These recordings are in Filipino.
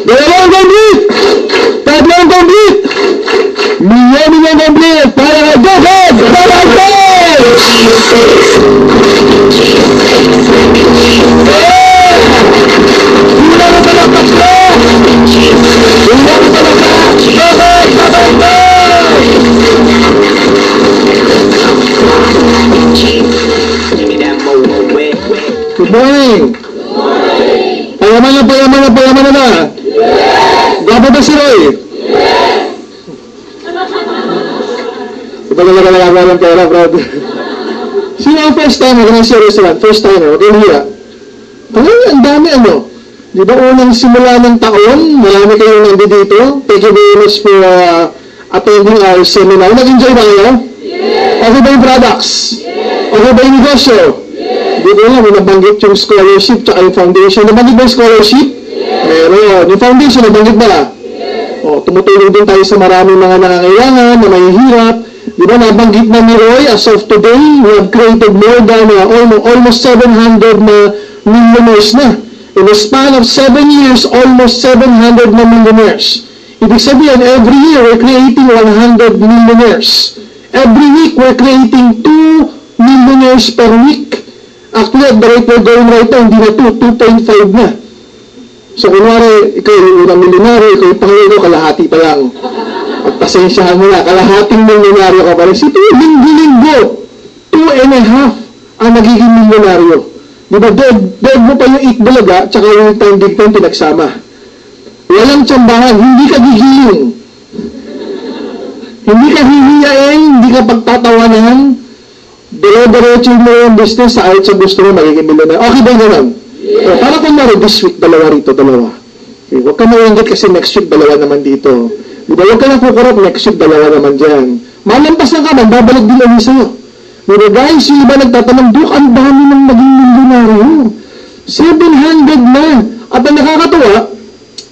Dalawang complete! Tatlong complete! Milyon complete! Para kay Joseph! Balante! Una na pala tatlo! Una na pala Joseph! Balante! Good morning! Payaman na ba? Yes! Gwapo ba si Roy? Yes! Iba talaga nagagawa ng pera, Brad. Sino ang first timer ng si restaurant? First timer, okay, hiya. Ang dami Di ba unang simula ng taon, marami kayong nandito. Thank you very much for attending our seminar. Nag-enjoy ba kayo? Yes! Okay ba yung products? Yes! Okay ba yung negosyo? Yes! Di ba lang, may nabanggit yung scholarship tsaka yung foundation. Nabanggit ba yung scholarship? Yes! Meron. Yung foundation, nabanggit ba? Yes! O, tumutulong din tayo sa maraming mga nangangailangan, na mahihirap. Di ba, nabanggit na ni Roy, as of today, we have created more than almost 700 na millionaires na. In the span of 7 years, almost 700 na millionaires. Ibig sabihin, every year, we're creating 100 millionaires. Every week, we're creating 2 millionaires per week. Actually, at the rate we're going right now, hindi na 2.5 na. So, kunwari, ikaw yung unang milyonaryo, ikaw yung pangalawa, kalahati pa lang. Pagpasensyahan mo na, kalahating milyonaryo ka pa rin. Sito yung linggo-linggo, 2.5 ang nagiging milyonaryo. Diba, dead mo pa yung ikbalaga, tsaka yung time digpan pinagsama. Walang tsambahan, hindi ka gigiling. Hindi ka hihiyain, hindi ka pagtatawanan. Dire-diretso mo yung business sa sa gusto mo, magiging milyonaryo. Okay ba yun? Yeah. Para kung maro, this week, dalawa rito, dalawa. Okay, huwag ka maingit kasi next week, dalawa naman dito. Diba, huwag ka na kukurap, next week, dalawa naman dyan. Malampas lang ka man, babalik din lang sa'yo. Diba guys, yung iba nagtatanong, Duk, ang dami ng naging milyonaryo. 700 na. At ang nakakatuwa,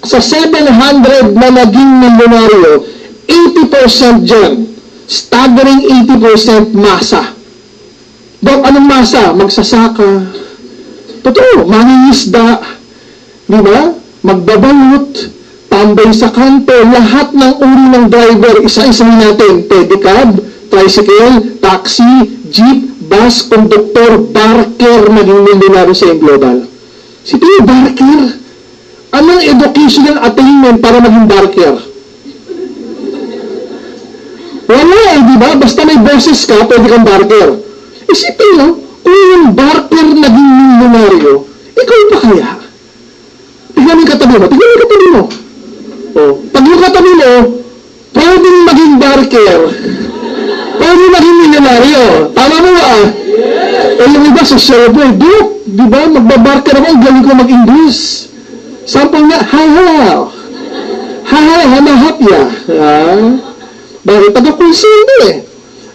sa 700 na naging milyonaryo, 80% dyan, staggering 80% masa. Dok, anong masa? Magsasaka. Totoo, mangingisda. Diba? Magbabalot, tambay sa kanto, lahat ng uri ng driver, isa-isahin natin, pedicab, tricycle, taxi, jeep, bus, conductor, barker, maging milyonaryo sa global. Si Tio Barker, anong educational attainment para maging barker? Wala di ba? Basta may boses ka, pwede kang barker. Isipin mo, kung yung barker naging milyonaryo, ikaw pa kaya? Tignan mo yung katabi mo. O, pag yung katabi mo, pwedeng maging barker, pwede maging milyonaryo. Tama mo ba? O yung iba sa survey, Duk, di ba, magbabarker ako, galing ko mag-English. Sample nga, hi, hamahapya. Bakit? Taga-consume eh.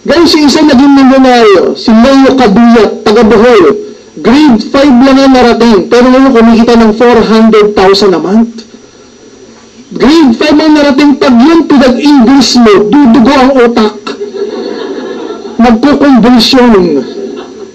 Guys, yung isa naging milyonaryo, si Leo Caduyat, taga-Bohol. Grade 5 lang ang narating, pero ngayon kumikita ng 400,000 a month. Grade 5 ang narating, pag yun pinag-English mo, dudugo ang utak. Magkukonvulsyon.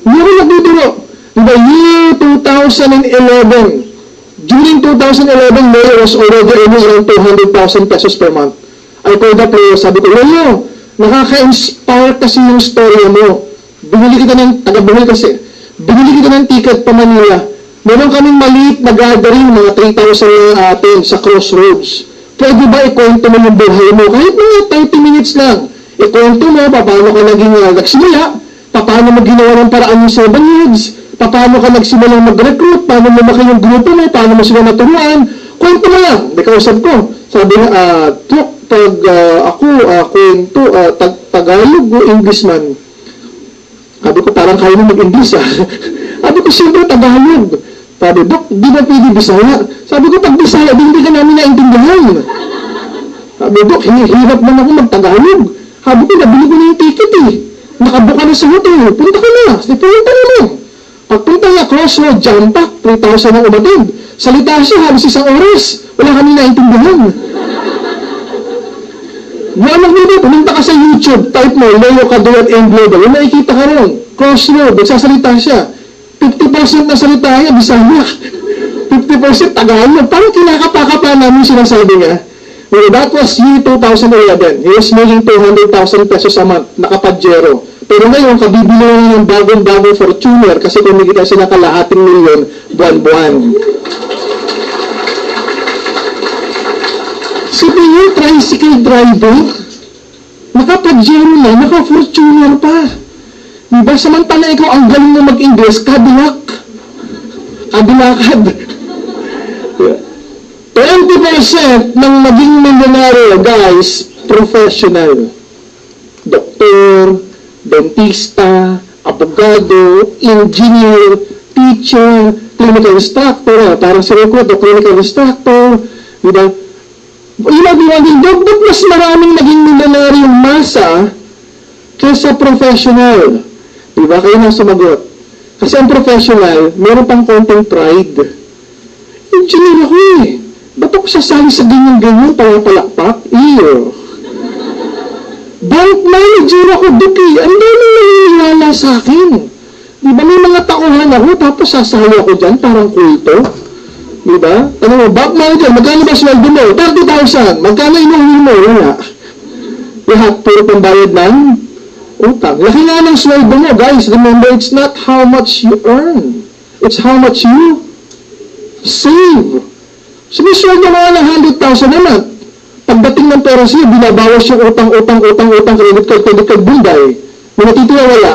Hindi ko nagdudugo. Diba, year 2011, during 2011, Leo was already earning around 200,000 pesos per month. I called up Leo, sabi ko, Leo, nakaka-inspire kasi yung story mo. Binili kita ng, taga-Bohol kasi, binili kita ng ticket pa Manila. Meron kaming maliit na gathering, mga 3,000 na atin sa Crossroads. Pwede ba ikwento mo yung buhay mo? Kahit mga 30 minutes lang. Ikwento mo, paano ka naging nagsimula, paano mo ginawa ng paraan yung 7 years, paano ka nagsimulang mag-recruit, paano mo maki yung grupo mo, paano mo sila naturuan. Kwento mo lang. May kausap ko. Sabi na, Tagalog o Englishman. Sabi ko, parang kaya mo mag-English Sabi ko, siyempre Tagalog. Sabi, Dok, di ba pwede Bisaya? Sabi ko, pag Bisaya, hindi ka namin naintindihan. Sabi, Dok, hirap man ako mag-Tagalog. Sabi ko, nabili ko na yung ticket Nakabuka na sa hotel. Punta ka na. Punta na lang. Pagpunta nga, Crossroad, jump pack, 3,000 ang umatid. Salita siya, halos 1 oras. Wala kami naintindihan. Alam mo ba, pumunta ka sa YouTube, type mo, Leo Caduyat and Global, yung nakikita ka rin, Crossroad, nagsasalita siya. 50% na salita niya, Bisaya. 50% Tagalog. Parang kinakapa-kapa namin sinasabi niya. Well, that was year 2011. He was making 200,000 pesos a month, nakapadjero. Pero ngayon, kabibili na ng bagong-bagong Fortuner kasi kumikita sila kalahating milyon buwan-buwan. Sabi niyo, tricycle driver, nakapadjero na, naka-Fortuner pa. Diba? Samantala ikaw, ang galing mo mag-Ingles, Cadillac. Cadillacad. 20% ng maging milyonaryo, guys, professional. Doktor, dentista, abogado, engineer, teacher, clinical instructor, parang si Rico, clinical instructor, diba? Dapat mas maraming naging milyonaryong masa kaysa professional. Diba? Kayo na sumagot. Kasi ang professional, meron pang konting pride. Engineer ako eh. Ba't ako sasali sa ganyan-ganyan, palapalakpak? Iyo. Bank manager ako, Duki. Ang dami naniniwala sa akin. Di ba may mga tauhan ako, tapos sasali ako dyan, parang kulto? Di ba? Ano mo, bank manager, magkano ba sweldo mo? 30,000. Magkano inuhin mo? Wala. Lahat, puro pambayad ng utang. Laki nga ng sweldo mo, guys. Remember, it's not how much you earn. It's how much you save. Sumisweldo mo nga ng 100,000 naman. Pagdating ng pera siya, binabawas yung utang, credit card, bunday. May natitira wala.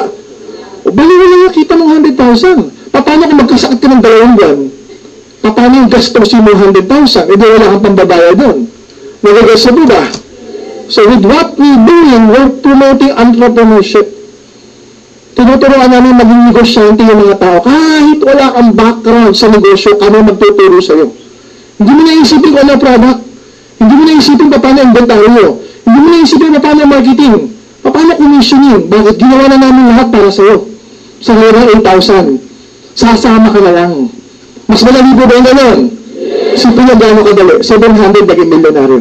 O baliwala nga, kita mong 100,000. Paano kung magkasakit ka ng 2 buwan? Paano yung gastusin mo 100,000? E di wala kang pambabaya doon. Nagagasa mo ba? So with what we're doing, we're promoting entrepreneurship. Tinuturuan namin maging negosyante yung mga tao. Kahit wala kang background sa negosyo, kami magtuturo sa'yo. Hindi mo naisipin kung ano product. Hindi mo naisipin paano inventaryo. Hindi mo naisipin paano marketing. Paano commissioning. Bakit? Ginawa na namin lahat para sa'yo. Sa hera 8,000. Sasama ka na lang. Mas malali po ba yung gano'n? Isipin na gano'n kadali. 700 naging milyonaryo.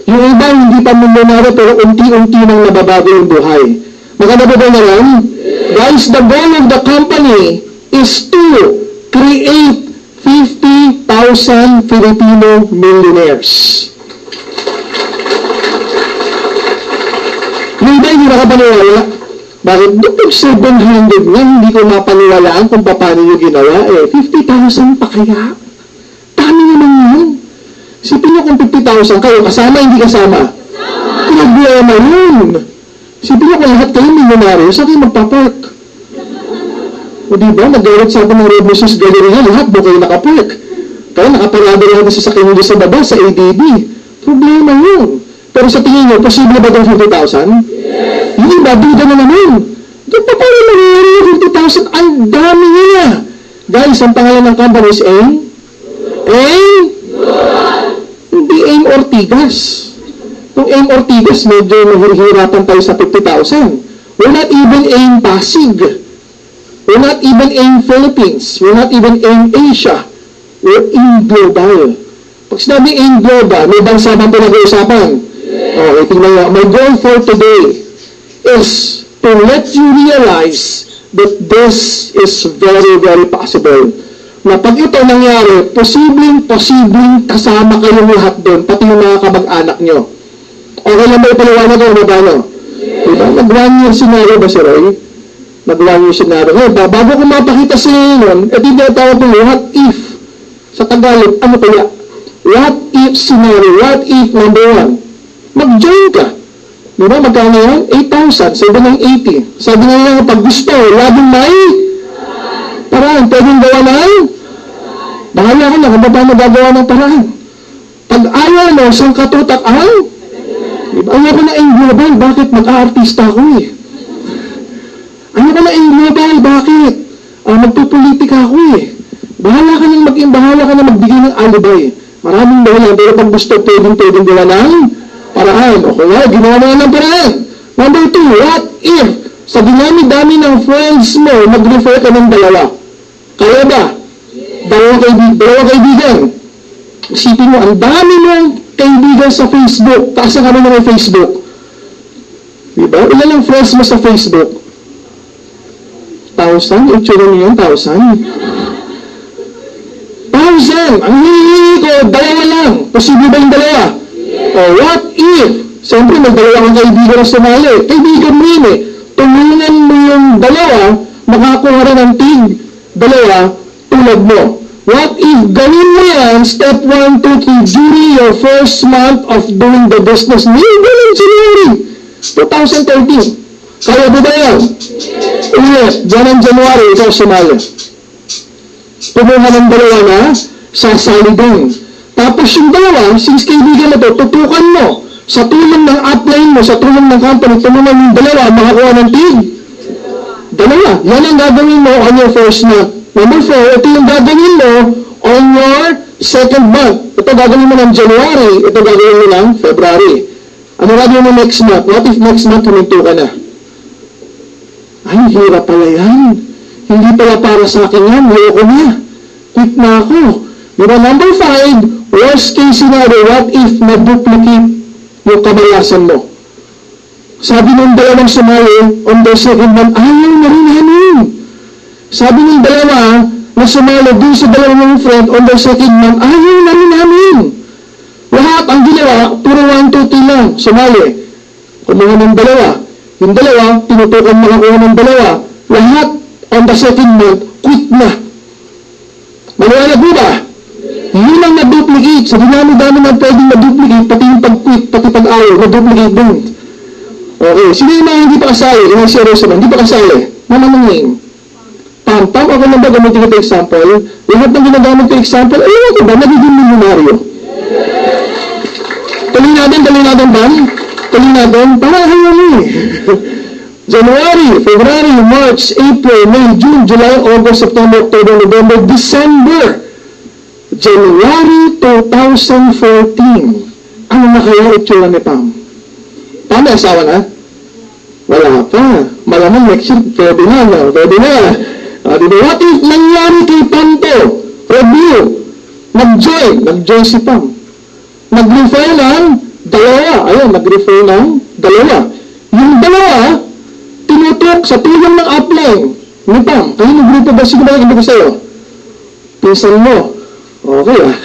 Yung iba hindi pa milyonaryo pero unti-unti nang nababago yung buhay. Maganda po ba na lang? Guys, the goal of the company is to create 50,000 Filipino millionaires. Yung iba hindi nakapaniwala. Bakit? Dukog 700 nga, hindi ko mapaniwalaan kung paano nyo ginawa. 50,000 pa kaya? Dami naman yun. Isipin nyo kung 50,000 kayo, kasama, hindi kasama? Problema yun. Isipin nyo kung lahat kayo milyonaryo, saan kayo magpapark? O diba, nag-gawit sa atin ng Robinson's Galleria, lahat doon kayo nakapark. Kaya nakaparado lang sa sasakyan nyo sa baba, sa ADB. Problema yun. Pero sa tingin nyo, posible ba itong 50,000? Yes. Yung iba, duda na naman. Doon pa paano nangyari yung 50,000? Ang dami nila. Guys, ang pangalan ng company is AIM? AIM? Hindi AIM Ortigas. Kung AIM Ortigas, medyo mahihirapan tayo sa 50,000. We're not even AIM Pasig. We're not even AIM Philippines. We're not even AIM Asia. We're AIM Global. Pag sinabi AIM Global, may bansa bang pinag-uusapan? Okay, tingnan mo. My goal for today is to let you realize that this is very, very possible. Na pag ito nangyari, posibleng kasama kayong lahat doon, pati yung mga kamag-anak nyo. Okay lang ba ipaliwanag ko na paano? Diba? Nag-1 year scenario ba si Roy? Nag-1 year scenario. Bago ko mapakita sa inyo nun, tinatawag ko what if? Sa Tagalog, ano kaya? What if scenario? What if number 1? Mag-join ka. Diba? Magkano yan? 8,000. Sabi ng 80. Sabi nga nga, pag gusto, laging may paraan. Pwedeng gawa ng bahala ko na kung paano magagawa ng paraan. Pag ayaw mo, saan katutak ang? Diba? Ayaw ko na AIM Global. Bakit? Mag-aartista ako eh. Ayaw ko na AIM Global. Bakit? Magpupolitika ako eh. Bahala ka na magbigay ng alibay. Maraming dahilan. Pero pag gusto, pwedeng gawa ng paraan. O kaya, ginawa mo ng paraan. Number 2, what if sa dinami-dami ng friends mo, mag-refer ka ng dalawa? Kaya ba? Dalawa kaibigan. Isipin mo, ang dami mong kaibigan sa Facebook. Taasa kami na may Facebook. Diba? Ilan lang friends mo sa Facebook? 1,000? Itsura niyo yan, 1,000? 1,000. Ang hinihingi ko, dalawa lang. Posible ba yung dalawa? O what if, siyempre may dalawa kang kaibigan na sumali. Kaibigan mo yun eh. Tulungan mo yung dalawa, makakuha rin ng tig. Dalawa, tulad mo. What if gawin mo yan, step 1, 2, 3, during your first month of doing the business niyo, ganun January 2013. Kaya ba ba yan? Yes, dyan ang January, ikaw sumali. Kumuha ng dalawa na, sasali din. Tapos yung dalawa, since kaibigan na to, tutukan mo. Sa tulong ng upline mo, sa tulong ng company, tulungan yung dalawa, makakuha ng tig. Dalawa. Yan ang gagawin mo on your first month. Number 4, ito yung gagawin mo on your second month. Ito gagawin mo ng January, ito gagawin mo ng February. Ano gagawin mo next month? What if next month huminto ka na? Ay, hirap pala yan. Hindi pala para sa akin yan. Ayoko na. Quit na ako. Diba, number 5, worst case scenario, what if na-duplicate yung kabayasan mo? Sabi ng dalawang sumali, on their second month, ayaw na rin namin. Sabi ng dalawa na sumali dun sa dalawang friend, on their second month, ayaw na rin namin. Lahat ang ginawa, puro 1, 2, 3 lang, sumali. Kumuha ng dalawa. Yung dalawa, tinutukan makakuha ng dalawa. Lahat, on the second month, quit na. Maniwala po ba? Yun ang na-duplicate. Sa dinami-dami na pwedeng na-duplicate, pati yung pag-quit, pati pag-ayaw, na-duplicate din. Okay, sino yung mga hindi pa kasali? Yung seryoso ba? Hindi pa kasali. Naman name. Pam, ako na ba gamitin ito example? Lahat ng ginagamit ko example, ayaw ko ba? Nagiging milyonaryo. Tuloy natin, Bam. Tuloy natin, para ayaw mo eh. January, February, March, April, May, June, July, August, September, October, November, December. January 2014. Ano na kaya itsura ni Pam? Pam, may asawa na? Wala pa. Malamang next year, pwede na. Diba, what if nangyari kay Pam to? Review. Nag-join si Pam. Nag-refer ng dalawa. Ayun, nag-refer ng dalawa. Yung dalawa, tinutok sa tulong ng upline. Ni Pam, kayo nag-grupo ba? Sino ba yung ko sa'yo? Pinsan mo. Okay ah.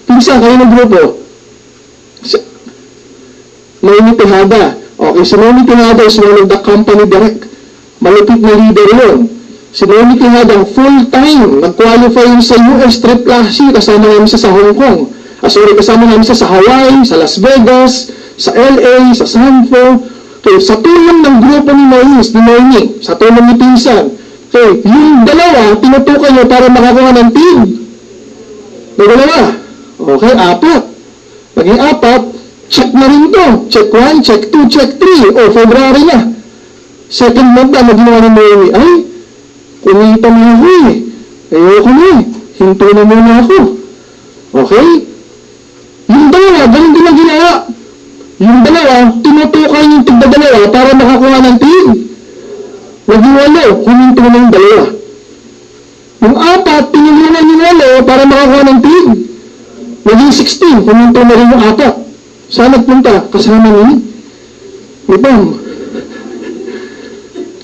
Pinsan, kayo nag-grupo. Noemi Tejada. Okay, si Noemi Tejada is one of the company direct. Malupit na leader yun. Si Noemi Tejada, full-time, nag-qualify yun sa US AAA, kasama namin siya sa Hong Kong. Kasama namin siya sa Hawaii, sa Las Vegas, sa LA, sa Sanford. Okay, sa tulong ng grupo ni Noemi, sa tulong ni Pinsan. Okay, yung dalawa, tinutukan nyo para makakuha ng team. May dalawa. Okay, 4. Paging 4, check na rin to. Check 1, check 2, check 3. O, February na. Second month na, naginawa ni Noemi. Ay, kumita na ako eh. Ayoko na eh. Hinto na muna ako. Okay? Yung dalawa, ganun din ang ginawa. Yung dalawa, tinutukan yung tigda-dalawa para makakuha ng team. Naging 8, huminto na yung dalawa. Yung 4, tinulungan yung 8 para makakuha ng team. Naging 16, huminto na rin yung 4. Saan nagpunta? Kasama ni Pam.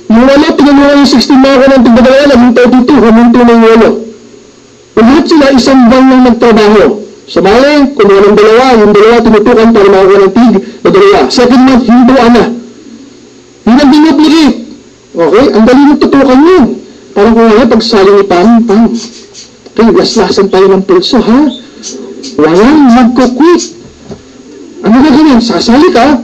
Yung 8, tinulungan yung 16 makakuha ng tigda-dalawa, naging 32, huminto na yung 8. Lahat sila, isang buwan lang nagtrabaho. Sumali, kumuha ng dalawa, yung dalawa tinutukan para makakuha ng tig na dalawa. Second month, hinduan na. Yun ang dinuplicate. Okay? Ang dali ng tutukan yun. Parang kung nga, pagsali ni Pam. Okay, laslasan tayo ng pulso, ha? Walang magkukwit. Ano na ganyan? Sasali ka,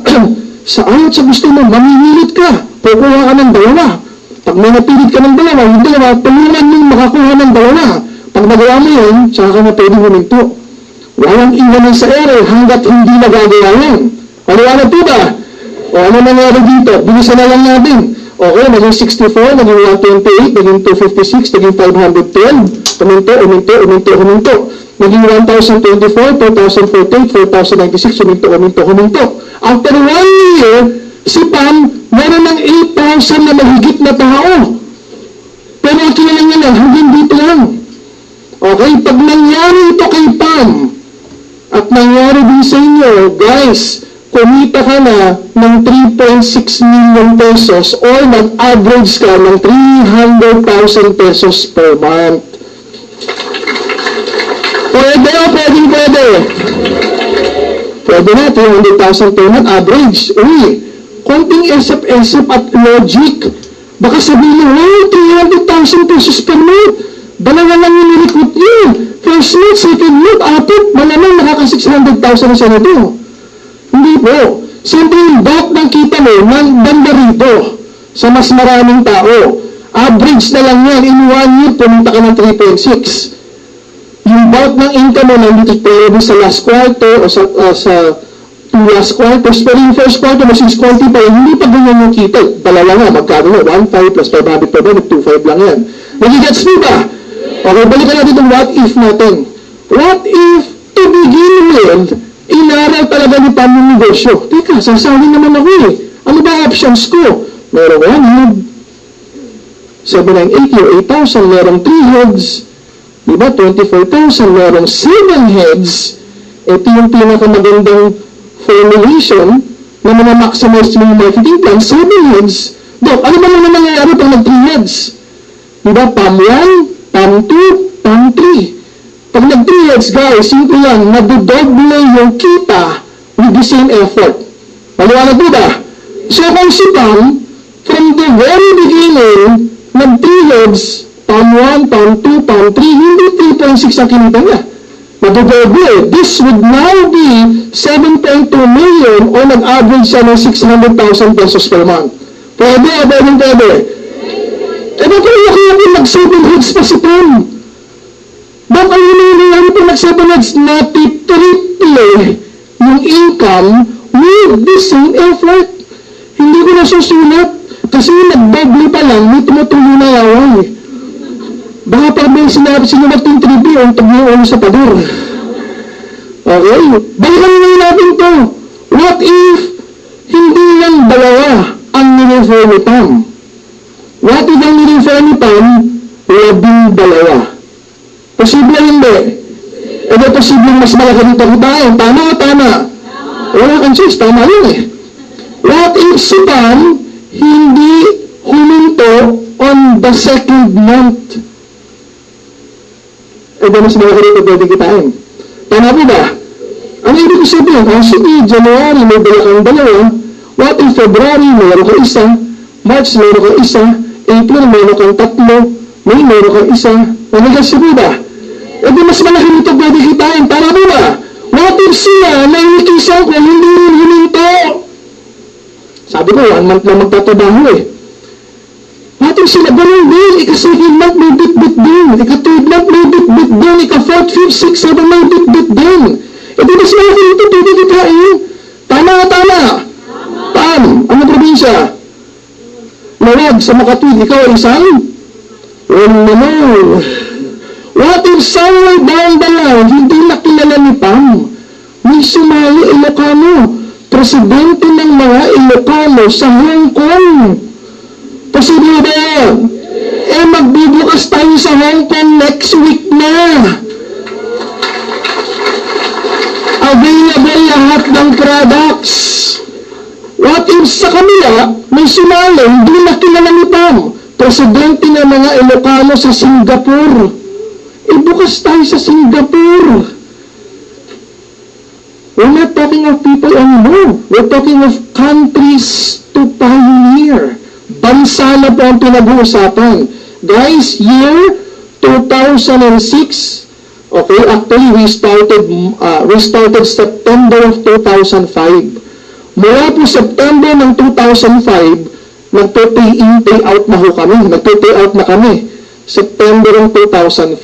sa ayot sa gusto mo, mamimilot ka. Kukuha ka ng dalawa. Pag may napilit ka ng dalawa, yung dalawa, tulungan mo makakuha ng dalawa. Pag nagawa mo yun, saka ka na pwede huminto. Walang iwanan sa ere hanggat hindi nagagawa yan. Paliwanag po ba? O ano nangyari dito? Bilisan na lang natin. Okay, naging 64, naging 128, naging 256, naging 512. Huminto. Naging 1,024, 2,048, 4,096, huminto. After 1 year, si Pam, meron ng 8,000 na mahigit na tao. Pero kinala niya lang, hanggang dito lang. Okay, pag nangyari ito kay Pam, at nangyari din sa inyo, guys, kumita ka na ng 3.6 million pesos or nag-average ka ng 300,000 pesos per month. Pwede o pwede. Pwede na, 300,000 per month average. Uy, konting esap-esap at logic. Baka sabihin nyo, 300,000 pesos per month. Dalawa lang yung nirecruit nyo. First month, second month, apat, malamang nakaka 600,000 na senado. Hindi po. Siyempre yung bulk ng kita mo, banda rito sa mas maraming tao. Average na lang yan. In 1 year, pumunta ka ng 3.6. Yung bulk ng income mo nandito pwede sa last quarter o sa last quarters. Pero yung first quarter mo, since quarter pa yun, hindi pa ganyan yung kita. Dalawa nga, magkano na, 1.5 plus 500 pa ba, 2.5 lang yan. Nagigets mo ba? Okay, balikan natin itong what if natin. What if, to begin with, inaral talaga ni Pam yung negosyo? Teka, sasali naman ako eh. Ano ba options ko? Meron 1 head, 798 or 8,000, merong 3 heads, diba, 24,000, merong 7 heads. Ito yung pinakamagandang formulation na maximize yung marketing plan, 7 heads. Dok, ano ba naman nangyayari pag nag-3 heads? Diba, PAM 1, PAM 2, PAM 3. Pag nag-3 heads, guys, simple lang, nadodoble yung kita with the same effort. Paliwanag mo ba? So, kung si PAM, from the very beginning, nag-3 heads, PAM 1, PAM 2, PAM 3, hindi 3.6 ang kinita niya. Madodoble. This would now be 7.2 million o nag-average siya ng 600,000 pesos per month. Pwede o pwede? Eh, ba't kaya nag-7 heads pa si Pam? Baka yun yung nangyari pa nag-7 heads na triple yung income with the same effort. Hindi ko na susulat kasi nag-double pa lang, may tumutuloy na yawan eh. Baka pa may sinulat yung triple o tag yung ulo sa pader. Okay? Balikan na natin to. What if hindi lang dalawa ang nirefer ni Pam? What if ang nirefer ni Pam, 12? Posible hindi? E ba posible mas malaki dito ang tayo? Tama o tama? Wala kang choice, tama yun eh. What if si Pam hindi huminto on the second month? E ba mas malaki dito pwede kitain? Tama po ba? Ano ibig ko sabihin? Sige, January may kang dalawa. What if February mayroon ka isa? March mayroon ka isa? April mayroon kang 3? May mayroon kang isa? Nanigas po ba? E di mas malaki nito pwede kitain. Tama po ba? What if siya nainikisan ko hindi rin huminto? Sabi ko, 1 month na magtatabaho eh. What if sila ganun din? Ika-second month may bit-bit din. Ika-third month may bit-bit din. Ika-4th, 5th, 6th, 7th may bit-bit din. E di mas malaki nito pwede kitain. Tama. Pam, anong probinsya? Lawag sa Makatwid, ikaw ay isang? Well naman. What if somewhere down the line, hindi nakilala ni Pam? May sumali Ilocano, presidente ng mga Ilocano sa Hong Kong. Posible ba yan? Eh magbubukas tayo sa Hong Kong next week na. Available lahat ng products. What if sa kanila, may sumali, hindi nakilala ni Pam, presidente ng mga Ilocano sa Singapore. Bukas tayo sa Singapore. We're not talking of people anymore. We're talking of countries to pioneer. Bansa na po ang pinag-uusapan. Guys, year 2006, okay, actually we started September of 2005. Mula po September ng 2005, nagpe-pay in, pay out na ho kami. Nagpe-pay out na kami. September ng 2005.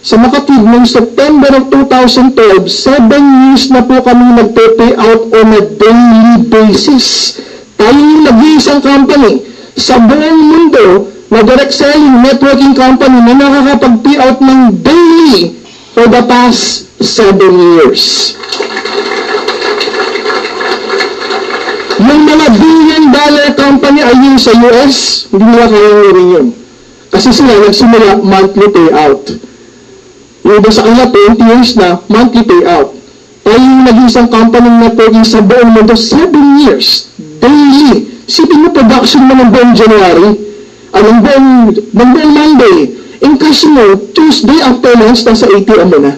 Sa Makatwid, noong September ng 2012, 7 years na po kami nagpe-pay out on a daily basis. Tayo yung nag-iisang company sa buong mundo na direct selling networking company na nakakapag-pay out ng daily for the past 7 years. Yung mga billion-dollar company ay yun sa US, hindi nila kaya rin yun. Kasi sila nagsimula monthly payout. Yung iba sa kanila, 20 years na, monthly payout. Tayo yung nag-isang company networking sa buong mundo, 7 years, daily. Sipin mo, production mo ng buong January, ng buong Monday. In cash mo, Tuesday after lunch, nasa ATM mo na.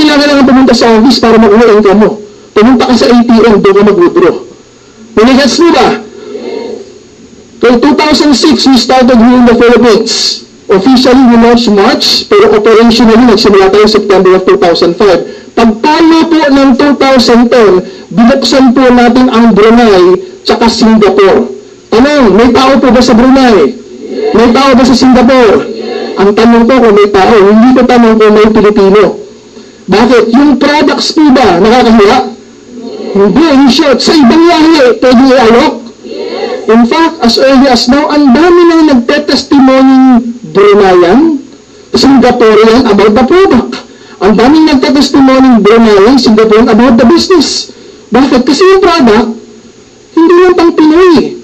mo kailangan pumunta sa office para makuha ang income mo. Pumunta ka sa ATM, doon ka mag-withdraw. Manigets mo ba? So, 2006, we started here in the Philippines. Officially, we launched March, pero operationally, nagsimula tayo September of 2005. Pagtalo po ng 2010, binuksan po natin ang Brunei tsaka Singapore. Tanong, may tao po ba sa Brunei? May tao ba sa Singapore? Ang tanong ko kung may tao, hindi ko tanong kung may Pilipino. Bakit? Yung products po ba nakakahiya? Hindi, in short, sa ibang lahi, pwede i-alok. In fact, as early as now, ang dami na nagtetestimony Bruneian, Singaporean about the product. Ang daming nagtetestimony Bruneian, Singaporean about the business. Bakit? Kasi yung product, hindi lang pang Pinoy.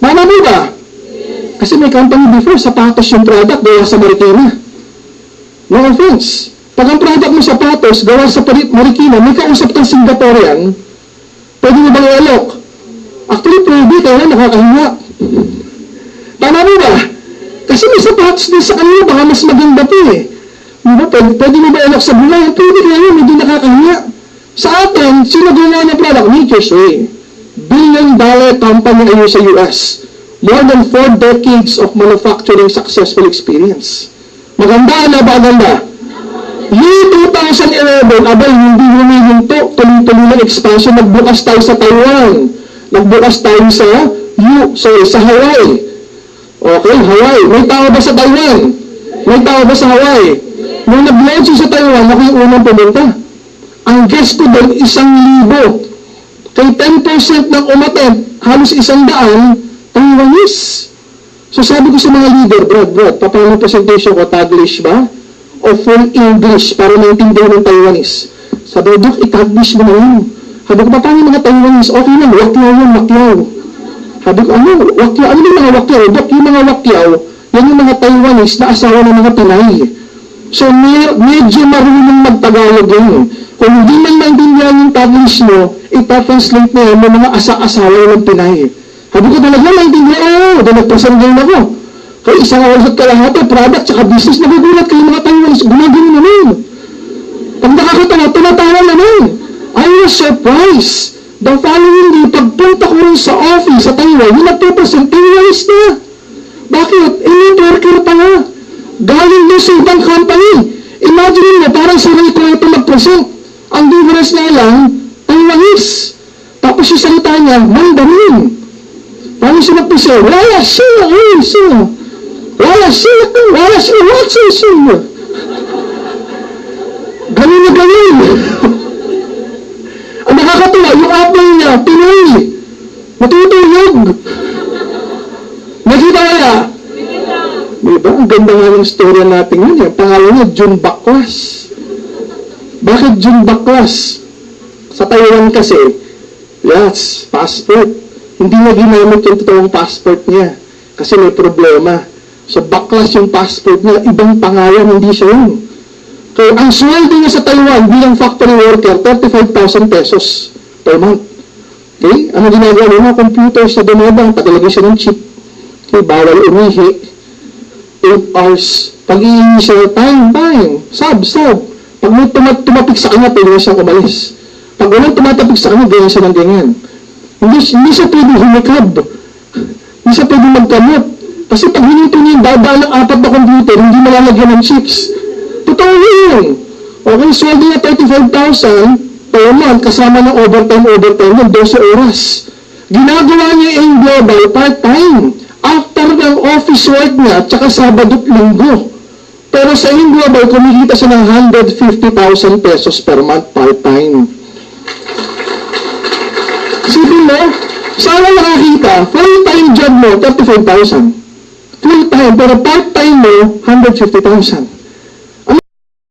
Tama mo ba? Kasi may company before, sapatos yung product, gawa sa Marikina. No offense. Pag ang product mo sapatos, gawa sa Marikina, may kausap kang Singaporean, pwede mo bang i-alok? Actually, pwede, kaya nakakahiya. Tama mo ba? Kasi may sapatos din sa kanila, baka mas maganda po eh. Pwede mo ba i-alok sa Brunei? Pwede kaya, hindi nakakahiya. Sa atin, sino gumawa ng product? Nature's Way. Billion-dollar company ayun sa US. More than 4 decades of manufacturing successful experience. Maganda na ba maganda? Year 2011, abay, hindi humihinto, tuloy-tuloy ng expansion, nagbukas tayo sa Taiwan. Nagbukas tayo sa Hawaii. Okay, Hawaii. May tao ba sa Taiwan? May tao ba sa Hawaii? Nung nag-launch sa Taiwan, ako yung unang pumunta. Ang guest ko doon, 1,000. Kay 10% ng umattend, halos 100, Taiwanese. So sabi ko sa mga leader, Brad, paano presentation ko, Taglish ba? O full English para maintindihan ng Taiwanese? Sabi ko, Dok, i-Taglish mo na yun. Sabi ko, paano yung mga Taiwanese? Okay lang, wakyaw yun, wakyaw. Sabi ko, wakyaw? Ano yung mga wakyaw? Dok, yung mga wakyaw, yan yung mga Taiwanese na asawa ng mga Pinay. So, medyo marunong magtagalog yun. Kung hindi man maintindihan yung Taglish mo, ita-translate na yan ng mga asawa ng Pinay. Sabi ko, talaga maintindihan? Dahil nag-present game ako. Kaya isang oras at kalahati, product, tsaka business, nagugulat kayo mga Taiwanese, gumagano naman. Pag nakakatawa, tumatawa naman. I was surprised. The following day, pagpunta ko rin sa office sa Taiwan, yung nagpo-present, Taiwanese na. Bakit? Worker pa nga. Galing doon sa ibang company. Imagine mo, parang sila ito mag-present. Ang difference na lang, Taiwanese. Tapos yung salita niya, Mandarin. Paano siya mag-present? Wala siya, wala siya. Ganun na ganun. Ang nakakatuwa, yung apple niya, Pinoy. Matutuyog. Nakita kaya? Diba? Ang ganda nga ng storya natin yun. Yung pangalan niya, June Baklas. Bakit June Baklas? Sa Taiwan kasi, yes, passport. Hindi niya ginamit yung totoong passport niya. Kasi may problema. So, Baklas yung passport niya. Ibang pangalan, hindi siya yun. Kaya ang sweldo niya sa Taiwan bilang factory worker, 35,000 pesos per month. Okay? Ano ginagawa niya? Computer sa dumabang, padalagay siya ng chip. Okay? Bawal umihi. 8 hours. Pag-iingi siya, time. Sub. Pag may tumapik sa kanya, pwede siya umalis. Pag walang tumatapik sa kanya, ganyan siya ng ganyan. Hindi siya pwede humikab. Hindi siya pwede magkamot. Kasi pag hinito niya yung baba ng 4 na computer, hindi malalagyan ng chips. Totoo yun. Okay, sweldo niya 35,000 per month, kasama ng overtime ng 12 oras. Ginagawa niya yung global part-time. After ng office work niya, tsaka Sabado at Linggo. Pero sa global, kumikita siya ng 150,000 pesos per month part-time. Sipin mo, sana nakakita, full-time job mo, 35,000. Full-time, pero part-time mo, 150,000.